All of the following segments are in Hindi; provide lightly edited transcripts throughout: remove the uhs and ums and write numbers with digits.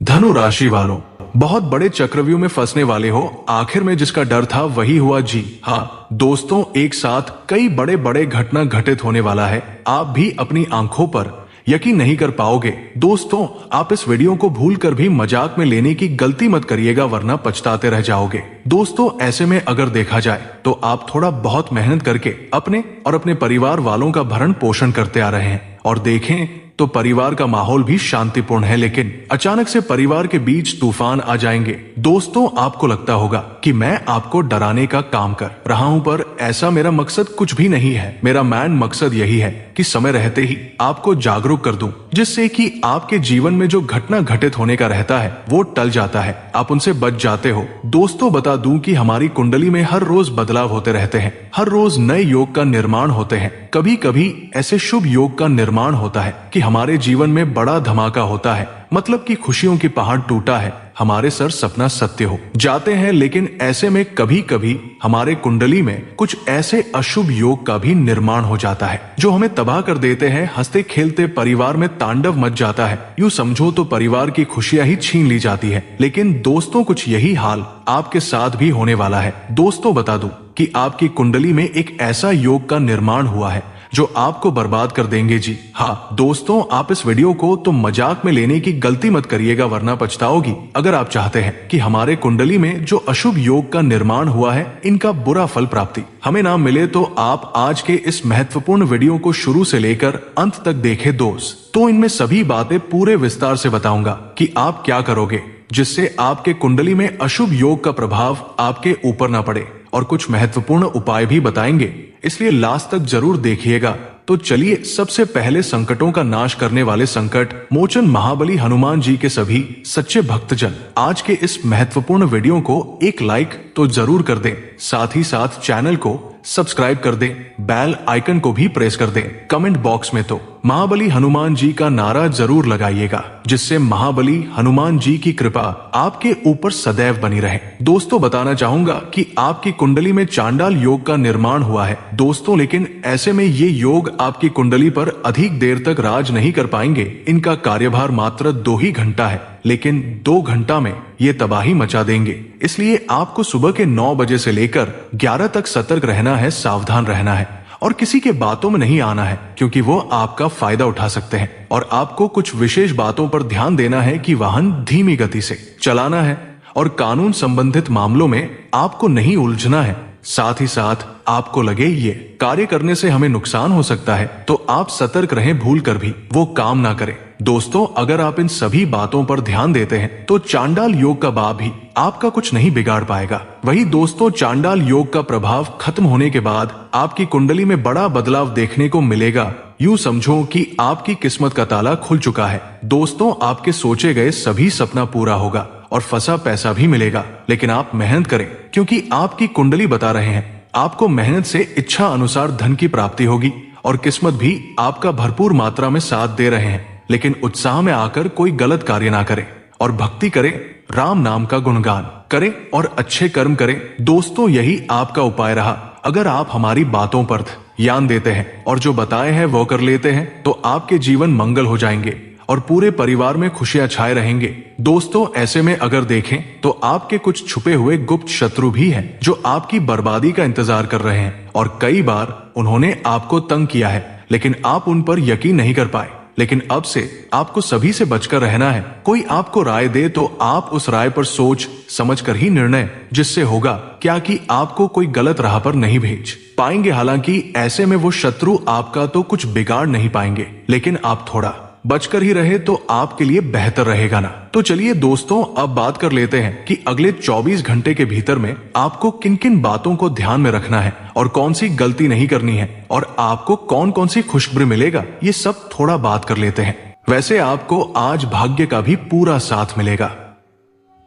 धनु राशि वालों, बहुत बड़े चक्रव्यूह में फंसने वाले हो। आखिर में जिसका डर था वही हुआ जी हाँ दोस्तों, एक साथ कई बड़े बड़े घटना घटित होने वाला है। आप भी अपनी आंखों पर यकीन नहीं कर पाओगे। दोस्तों, आप इस वीडियो को भूल कर भी मजाक में लेने की गलती मत करिएगा, वरना पछताते रह जाओगे। दोस्तों, ऐसे में अगर देखा जाए तो आप थोड़ा बहुत मेहनत करके अपने और अपने परिवार वालों का भरण पोषण करते आ रहे हैं, और देखें तो परिवार का माहौल भी शांतिपूर्ण है, लेकिन अचानक से परिवार के बीच तूफान आ जाएंगे। दोस्तों, आपको लगता होगा कि मैं आपको डराने का काम कर रहा हूं, पर ऐसा मेरा मकसद कुछ भी नहीं है। मेरा मेन मकसद यही है कि समय रहते ही आपको जागरूक कर दूं, जिससे कि आपके जीवन में जो घटना घटित होने का रहता है वो टल जाता है, आप उनसे बच जाते हो। दोस्तों, बता दूं कि हमारी कुंडली में हर रोज बदलाव होते रहते हैं, हर रोज नए योग का निर्माण होते हैं। कभी कभी ऐसे शुभ योग का निर्माण होता है कि हमारे जीवन में बड़ा धमाका होता है, मतलब कि खुशियों की पहाड़ टूटा है, हमारे सर सपना सत्य हो जाते हैं। लेकिन ऐसे में कभी कभी हमारे कुंडली में कुछ ऐसे अशुभ योग का भी निर्माण हो जाता है जो हमें तबाह कर देते हैं। हंसते खेलते परिवार में तांडव मच जाता है, यूं समझो तो परिवार की खुशियां ही छीन ली जाती है। लेकिन दोस्तों, कुछ यही हाल आपके साथ भी होने वाला है। दोस्तों, बता दूं कि आपकी कुंडली में एक ऐसा योग का निर्माण हुआ है जो आपको बर्बाद कर देंगे जी हाँ दोस्तों, आप इस वीडियो को तो मजाक में लेने की गलती मत करिएगा, वरना पछताओगी। अगर आप चाहते हैं कि हमारे कुंडली में जो अशुभ योग का निर्माण हुआ है इनका बुरा फल प्राप्ति हमें ना मिले, तो आप आज के इस महत्वपूर्ण वीडियो को शुरू से लेकर अंत तक देखें दोस्त। तो इनमें सभी बातें पूरे विस्तार से बताऊंगा कि आप क्या करोगे जिससे आपके कुंडली में अशुभ योग का प्रभाव आपके ऊपर ना पड़े, और कुछ महत्वपूर्ण उपाय भी बताएंगे, इसलिए लास्ट तक जरूर देखिएगा। तो चलिए, सबसे पहले संकटों का नाश करने वाले संकट मोचन महाबली हनुमान जी के सभी सच्चे भक्तजन आज के इस महत्वपूर्ण वीडियो को एक लाइक तो जरूर कर दें, साथ ही साथ चैनल को सब्सक्राइब कर दें, बेल आइकन को भी प्रेस कर दें। कमेंट बॉक्स में तो महाबली हनुमान जी का नारा जरूर लगाइएगा, जिससे महाबली हनुमान जी की कृपा आपके ऊपर सदैव बनी रहे। दोस्तों, बताना चाहूंगा कि आपकी कुंडली में चांडाल योग का निर्माण हुआ है दोस्तों, लेकिन ऐसे में ये योग आपकी कुंडली पर अधिक देर तक राज नहीं कर पाएंगे। इनका कार्यभार मात्र 2 ही घंटा है, लेकिन 2 घंटा में ये तबाही मचा देंगे। इसलिए आपको सुबह के 9 बजे से लेकर 11 तक सतर्क रहना है, सावधान रहना है, और किसी के बातों में नहीं आना है, क्योंकि वो आपका फायदा उठा सकते हैं। और आपको कुछ विशेष बातों पर ध्यान देना है कि वाहन धीमी गति से चलाना है, और कानून संबंधित मामलों में आपको नहीं उलझना है। साथ ही साथ आपको लगे ये कार्य करने से हमें नुकसान हो सकता है, तो आप सतर्क रहें, भूल कर भी वो काम ना करें। दोस्तों, अगर आप इन सभी बातों पर ध्यान देते हैं तो चांडाल योग का बाप भी आपका कुछ नहीं बिगाड़ पाएगा। वही दोस्तों, चांडाल योग का प्रभाव खत्म होने के बाद आपकी कुंडली में बड़ा बदलाव देखने को मिलेगा। यूं समझो कि आपकी किस्मत का ताला खुल चुका है। दोस्तों, आपके सोचे गए सभी सपना पूरा होगा और फंसा पैसा भी मिलेगा, लेकिन आप मेहनत करें, क्योंकि आपकी कुंडली बता रहे हैं आपको मेहनत से इच्छा अनुसार धन की प्राप्ति होगी, और किस्मत भी आपका भरपूर मात्रा में साथ दे रहे हैं। लेकिन उत्साह में आकर कोई गलत कार्य ना करें, और भक्ति करें, राम नाम का गुणगान करें और अच्छे कर्म करें। दोस्तों, यही आपका उपाय रहा। अगर आप हमारी बातों पर ध्यान देते हैं और जो बताए हैं वो कर लेते हैं, तो आपके जीवन मंगल हो जाएंगे और पूरे परिवार में खुशियां छाए रहेंगे। दोस्तों, ऐसे में अगर देखें तो आपके कुछ छुपे हुए गुप्त शत्रु भी हैं जो आपकी बर्बादी का इंतजार कर रहे हैं, और कई बार उन्होंने आपको तंग किया है, लेकिन आप उन पर यकीन नहीं कर पाए। लेकिन अब से आपको सभी से बचकर रहना है। कोई आपको राय दे तो आप उस राय पर सोच समझकर ही निर्णय, जिससे होगा क्या कि आपको कोई गलत राह पर नहीं भेज पाएंगे। हालांकि ऐसे में वो शत्रु आपका तो कुछ बिगाड़ नहीं पाएंगे, लेकिन आप थोड़ा बचकर ही रहे तो आपके लिए बेहतर रहेगा ना। तो चलिए दोस्तों, अब बात कर लेते हैं कि अगले 24 घंटे के भीतर में आपको किन किन बातों को ध्यान में रखना है और कौन सी गलती नहीं करनी है, और आपको कौन कौन सी खुशखबरी मिलेगा, ये सब थोड़ा बात कर लेते हैं। वैसे आपको आज भाग्य का भी पूरा साथ मिलेगा,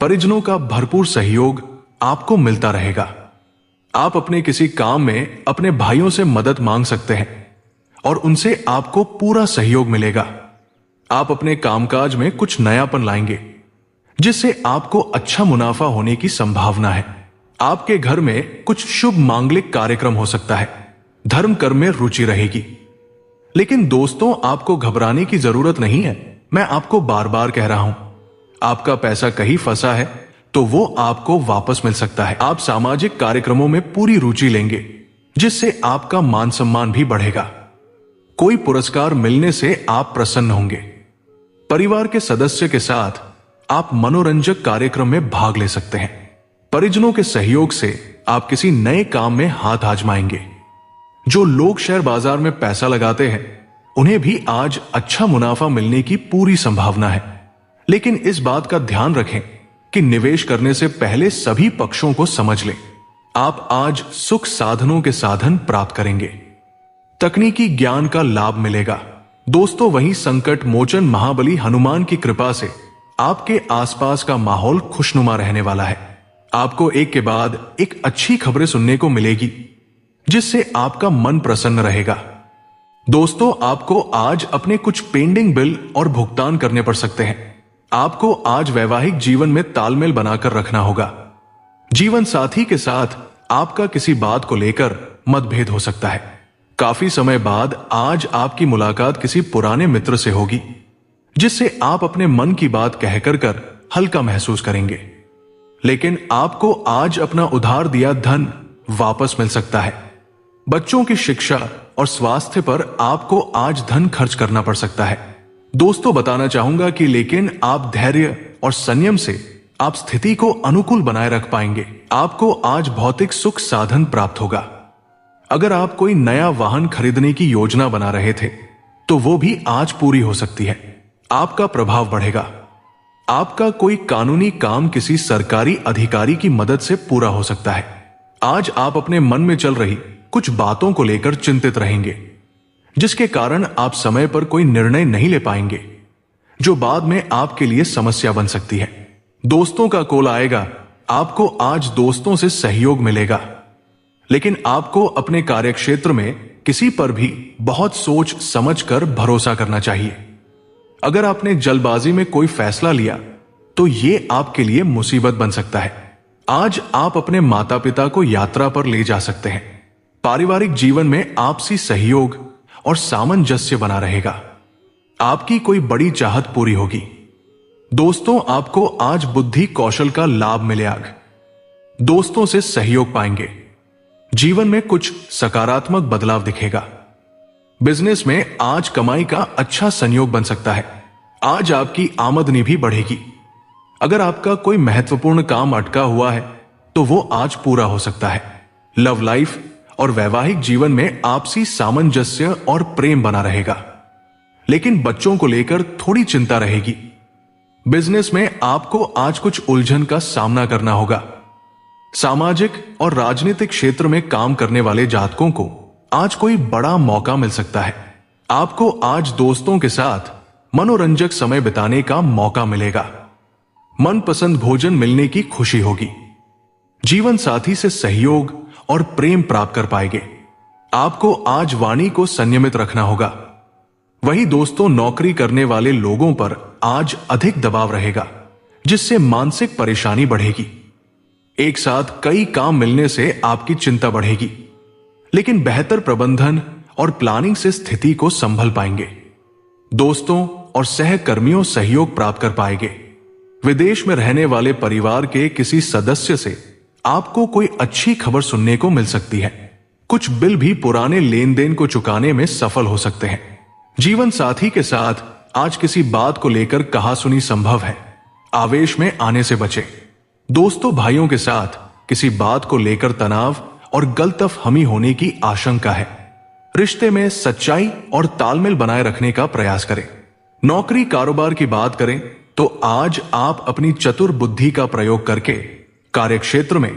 परिजनों का भरपूर सहयोग आपको मिलता रहेगा। आप अपने किसी काम में अपने भाइयों से मदद मांग सकते हैं और उनसे आपको पूरा सहयोग मिलेगा। आप अपने कामकाज में कुछ नयापन लाएंगे, जिससे आपको अच्छा मुनाफा होने की संभावना है। आपके घर में कुछ शुभ मांगलिक कार्यक्रम हो सकता है, धर्म कर्म में रुचि रहेगी। लेकिन दोस्तों, आपको घबराने की जरूरत नहीं है। मैं आपको बार बार कह रहा हूं, आपका पैसा कहीं फंसा है तो वो आपको वापस मिल सकता है। आप सामाजिक कार्यक्रमों में पूरी रुचि लेंगे, जिससे आपका मान सम्मान भी बढ़ेगा। कोई पुरस्कार मिलने से आप प्रसन्न होंगे। परिवार के सदस्य के साथ आप मनोरंजक कार्यक्रम में भाग ले सकते हैं। परिजनों के सहयोग से आप किसी नए काम में हाथ आजमाएंगे। जो लोग शेयर बाजार में पैसा लगाते हैं, उन्हें भी आज अच्छा मुनाफा मिलने की पूरी संभावना है। लेकिन इस बात का ध्यान रखें कि निवेश करने से पहले सभी पक्षों को समझ लें। आप आज सुख साधनों के साधन प्राप्त करेंगे। तकनीकी ज्ञान का लाभ मिलेगा। दोस्तों, वहीं संकट मोचन महाबली हनुमान की कृपा से आपके आसपास का माहौल खुशनुमा रहने वाला है। आपको एक के बाद एक अच्छी खबरें सुनने को मिलेगी, जिससे आपका मन प्रसन्न रहेगा। दोस्तों, आपको आज अपने कुछ पेंडिंग बिल और भुगतान करने पड़ सकते हैं। आपको आज वैवाहिक जीवन में तालमेल बनाकर रखना होगा। जीवन साथी के साथ आपका किसी बात को लेकर मतभेद हो सकता है। काफी समय बाद आज आपकी मुलाकात किसी पुराने मित्र से होगी, जिससे आप अपने मन की बात कहकर कर हल्का महसूस करेंगे। लेकिन आपको आज अपना उधार दिया धन वापस मिल सकता है। बच्चों की शिक्षा और स्वास्थ्य पर आपको आज धन खर्च करना पड़ सकता है। दोस्तों, बताना चाहूंगा कि लेकिन आप धैर्य और संयम से आप स्थिति को अनुकूल बनाए रख पाएंगे। आपको आज भौतिक सुख साधन प्राप्त होगा। अगर आप कोई नया वाहन खरीदने की योजना बना रहे थे, तो वो भी आज पूरी हो सकती है। आपका प्रभाव बढ़ेगा। आपका कोई कानूनी काम किसी सरकारी अधिकारी की मदद से पूरा हो सकता है। आज आप अपने मन में चल रही कुछ बातों को लेकर चिंतित रहेंगे, जिसके कारण आप समय पर कोई निर्णय नहीं ले पाएंगे, जो बाद में आपके लिए समस्या बन सकती है। दोस्तों का कॉल आएगा। आपको आज दोस्तों से सहयोग मिलेगा, लेकिन आपको अपने कार्यक्षेत्र में किसी पर भी बहुत सोच समझकर भरोसा करना चाहिए। अगर आपने जल्दबाजी में कोई फैसला लिया, तो ये आपके लिए मुसीबत बन सकता है। आज आप अपने माता पिता को यात्रा पर ले जा सकते हैं। पारिवारिक जीवन में आपसी सहयोग और सामंजस्य बना रहेगा। आपकी कोई बड़ी चाहत पूरी होगी। दोस्तों, आपको आज बुद्धि कौशल का लाभ मिलेगा। दोस्तों से सहयोग पाएंगे। जीवन में कुछ सकारात्मक बदलाव दिखेगा। बिजनेस में आज कमाई का अच्छा संयोग बन सकता है। आज आपकी आमदनी भी बढ़ेगी। अगर आपका कोई महत्वपूर्ण काम अटका हुआ है, तो वो आज पूरा हो सकता है। लव लाइफ और वैवाहिक जीवन में आपसी सामंजस्य और प्रेम बना रहेगा, लेकिन बच्चों को लेकर थोड़ी चिंता रहेगी। बिजनेस में आपको आज कुछ उलझन का सामना करना होगा। सामाजिक और राजनीतिक क्षेत्र में काम करने वाले जातकों को आज कोई बड़ा मौका मिल सकता है। आपको आज दोस्तों के साथ मनोरंजक समय बिताने का मौका मिलेगा। मनपसंद भोजन मिलने की खुशी होगी। जीवन साथी से सहयोग और प्रेम प्राप्त कर पाएंगे। आपको आज वाणी को संयमित रखना होगा। वही दोस्तों, नौकरी करने वाले लोगों पर आज अधिक दबाव रहेगा, जिससे मानसिक परेशानी बढ़ेगी। एक साथ कई काम मिलने से आपकी चिंता बढ़ेगी, लेकिन बेहतर प्रबंधन और प्लानिंग से स्थिति को संभल पाएंगे। दोस्तों और सहकर्मियों सहयोग प्राप्त कर पाएंगे। विदेश में रहने वाले परिवार के किसी सदस्य से आपको कोई अच्छी खबर सुनने को मिल सकती है। कुछ बिल भी पुराने लेन देन को चुकाने में सफल हो सकते हैं। जीवन साथी के साथ आज किसी बात को लेकर कहासुनी संभव है। आवेश में आने से बचे। दोस्तों भाइयों के साथ किसी बात को लेकर तनाव और गलतफहमी होने की आशंका है। रिश्ते में सच्चाई और तालमेल बनाए रखने का प्रयास करें। नौकरी कारोबार की बात करें तो आज आप अपनी चतुर बुद्धि का प्रयोग करके कार्यक्षेत्र में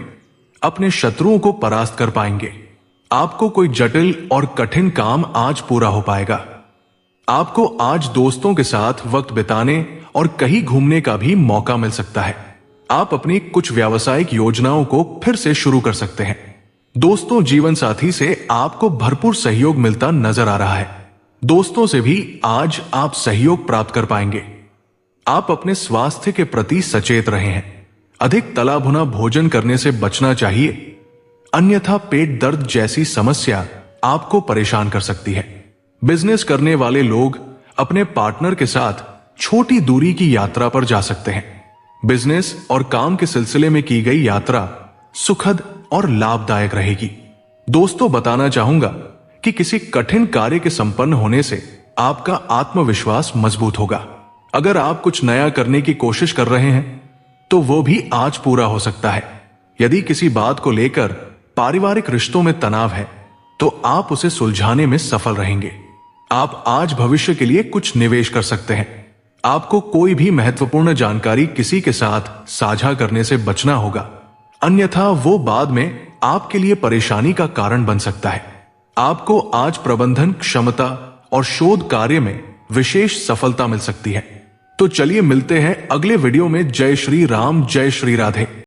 अपने शत्रुओं को परास्त कर पाएंगे। आपको कोई जटिल और कठिन काम आज पूरा हो पाएगा। आपको आज दोस्तों के साथ वक्त बिताने और कहीं घूमने का भी मौका मिल सकता है। आप अपनी कुछ व्यावसायिक योजनाओं को फिर से शुरू कर सकते हैं। दोस्तों, जीवन साथी से आपको भरपूर सहयोग मिलता नजर आ रहा है। दोस्तों से भी आज आप सहयोग प्राप्त कर पाएंगे। आप अपने स्वास्थ्य के प्रति सचेत रहे हैं। अधिक तला भुना भोजन करने से बचना चाहिए, अन्यथा पेट दर्द जैसी समस्या आपको परेशान कर सकती है। बिजनेस करने वाले लोग अपने पार्टनर के साथ छोटी दूरी की यात्रा पर जा सकते हैं। बिजनेस और काम के सिलसिले में की गई यात्रा सुखद और लाभदायक रहेगी। दोस्तों, बताना चाहूंगा कि किसी कठिन कार्य के संपन्न होने से आपका आत्मविश्वास मजबूत होगा। अगर आप कुछ नया करने की कोशिश कर रहे हैं तो वो भी आज पूरा हो सकता है। यदि किसी बात को लेकर पारिवारिक रिश्तों में तनाव है तो आप उसे सुलझाने में सफल रहेंगे। आप आज भविष्य के लिए कुछ निवेश कर सकते हैं। आपको कोई भी महत्वपूर्ण जानकारी किसी के साथ साझा करने से बचना होगा, अन्यथा वो बाद में आपके लिए परेशानी का कारण बन सकता है। आपको आज प्रबंधन क्षमता और शोध कार्य में विशेष सफलता मिल सकती है। तो चलिए मिलते हैं अगले वीडियो में। जय श्री राम, जय श्री राधे।